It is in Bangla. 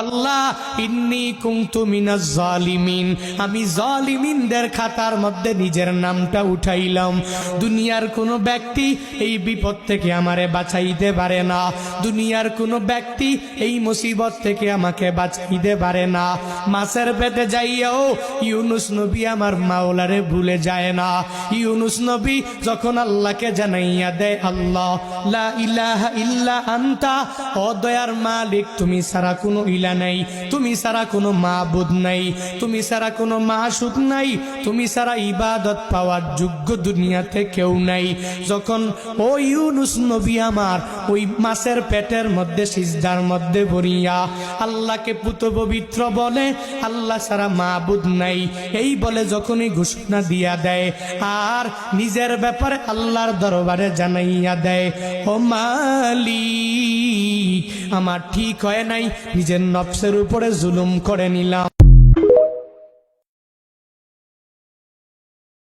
আল্লাহ ইন্নী কুনতু মিনাজ জালিমিন, আমি জালিমিনদের খাতার মধ্যে নিজের নামটা উঠাইলাম। দুনিয়ার কোনো ব্যক্তি এই বিপদ থেকে আমারে বাঁচাইতে পারে না, দুনিয়ার কোনো ব্যক্তি এই মুসিবত থেকে আমাকে বাঁচাইতে পারে না। মাছের পেটে যাইয়াও ইউনুস নবী আমার মাওলারে ভুলে যায় না। ইউনুস নবী যখন আল্লাহকে জানাইয়া দেয়, আল্লাহ লা ইলাহা ইল্লা আনতা, ও দয়ার মালিক তুমি ছাড়া কোনো ইলা নাই, তুমি ছাড়া কোনো মাবুদ নাই, তুমি ছাড়া কোনো মাশুক নাই, তুমি ছাড়া ইবাদত পাওয়ার যোগ্য দুনিয়াতে কেউ নাই। যখন ও ইউনুস নবী আমার ওই মাছের পেটের মধ্যে সিজদার মধ্যে পড়িয়া আল্লাহকে পুত পবিত্র বলে, আল্লাহ ছাড়া মাবুদ নাই এই বলে যখনই ঘোষণা দিয়া দেয় আর নিজের ব্যাপারে আল্লাহর দরবারে জানাইয়া দেয়, ও মালিক আমার ঠিক হয় নাই, নিজের নফসের উপরে জুলুম করে নিলাম।